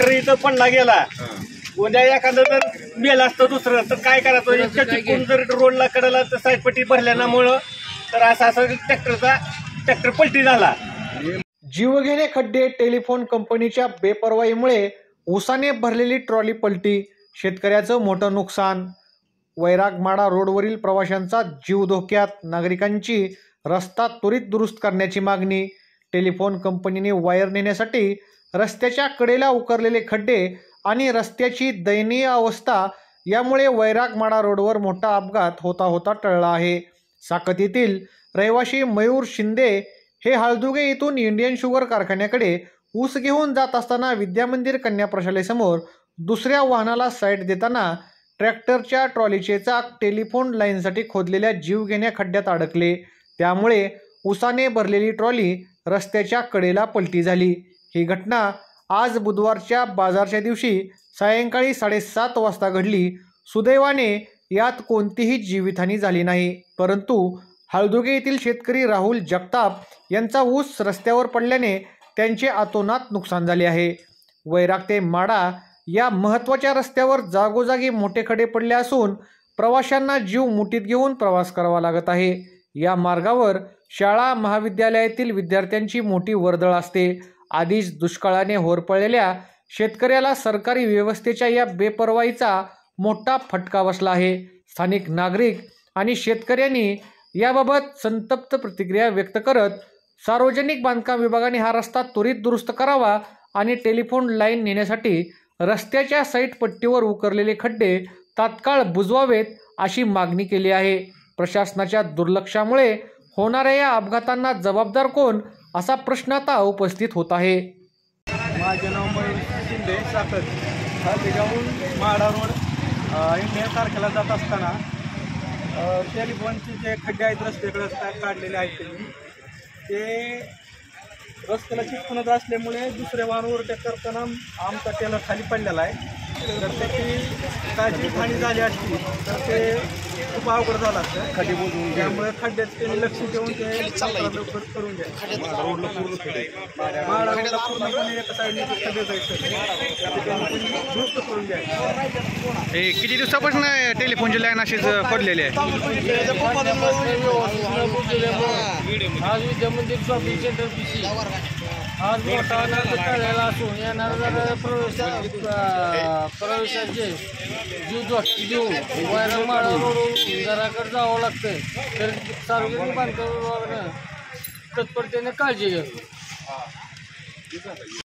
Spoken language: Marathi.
जर इथं पडला गेला, उद्या एखादं जर मेलं असतं दुसरं, तर काय करायचं? इतकं चिकून जर रोडला कडेला तर साईडपट्टी भरल्यामुळं तर असं ट्रॅक्टर पलटी झाला. जीवघेणे खड्डे, टेलिफोन कंपनीच्या बेपर्वाईमुळे उसाने भरलेली ट्रॉली पलटी, शेतकऱ्याचं मोठं नुकसान. वैरागमाडा रोडवरील प्रवाशांचा जीव धोक्यात, नागरिकांची रस्ता त्वरित दुरुस्त करण्याची मागणी. टेलिफोन कंपनीने वायर नेण्यासाठी रस्त्याच्या कडेला उकरलेले खड्डे आणि रस्त्याची दयनीय अवस्था यामुळे वैरागमाडा रोडवर मोठा अपघात होता टळला आहे. साकत रहिवाशी मयूर शिंदे हे हळदुगे येथून इंडियन शुगर कारखान्याकडे ऊस घेऊन जात असताना विद्यामंदिर कन्या प्रशालेसमोर दुसऱ्या वाहनाला साईड देताना ट्रॅक्टरच्या ट्रॉलीचे चाक टेलिफोन लाईनसाठी खोदलेल्या जीवघेण्या खड्ड्यात अडकले. त्यामुळे उसाने भरलेली ट्रॉली रस्त्याच्या कडेला पलटी झाली. ही घटना आज बुधवारच्या बाजारच्या दिवशी सायंकाळी 7:30 वाजता घडली. सुदैवाने यात कोणतीही जीवितहानी झाली नाही, परंतु हळदुगे येथील शेतकरी राहुल जगताप यांचा ऊस रस्त्यावर पडल्याने त्यांचे अतोनात नुकसान झाले आहे. वैराग ते माडा या महत्त्वाच्या रस्त्यावर जागोजागी मोठे खडे पडले असून प्रवाशांना जीव मुठीत घेऊन प्रवास करावा लागत आहे. या मार्गावर शाळा महाविद्यालयातील विद्यार्थ्यांची मोठी वर्दळ असते. आधीच दुष्काळाने होरपळलेल्या शेतकऱ्याला सरकारी व्यवस्थेच्या या बेपर्वाईचा मोठा फटका बसला आहे. स्थानिक नागरिक आणि शेतकऱ्यांनी याबाबत संतप्त प्रतिक्रिया व्यक्त करत सार्वजनिक बांधकाम विभागाने हा रस्ता त्वरित दुरुस्त करावा आणि टेलिफोन लाईन नेण्यासाठी रस्त्याच्या साईड पट्टीवर उकरलेले खड्डे तात्काळ बुजवावेत अशी मागणी केली आहे. प्रशासनाच्या दुर्लक्षामुळे होणाऱ्या या अपघातांना जबाबदार कोण असा प्रश्न आता उपस्थित होत आहे. माझे नाव मयूर शिंदे, साकत. हळदीगावहून माडा रोड इंडियन कारखान्याला जात असताना टेलिफोनचे जे खड्डे आहेत रस्त्याकडे काढलेले आहेत ते रस्त्याला चिटकूनच असल्यामुळे दुसऱ्या वाहनावर त्या करताना आमचा टेलर खाली पडलेला आहे. तर त्याची काय जीवितहानी झाली असती तर ते खूप अवघड झालं असतं. खड्डे बुजवून त्यामुळे खड्ड्यात त्यांनी लक्ष देऊन ते लवकर करून घ्या. माडा रोडला पूर्णपणे एका साईडने खड्डे जायचं दुरुस्त करून घ्या. किती दिवसापासून टेलिफोनची लाईन अशीच पडलेली आहे? आज विद्यामंदिर शॉपिंग सेंटर पीसी आज मोठा तळलेला असून येणाऱ्या प्रवेशाचे जीव वैरागमाडा रोडवरून घराकडे जावं लागतं. तर सार्वजनिक बांधकाम विभागानं तत्परतेने काळजी घ्यावी.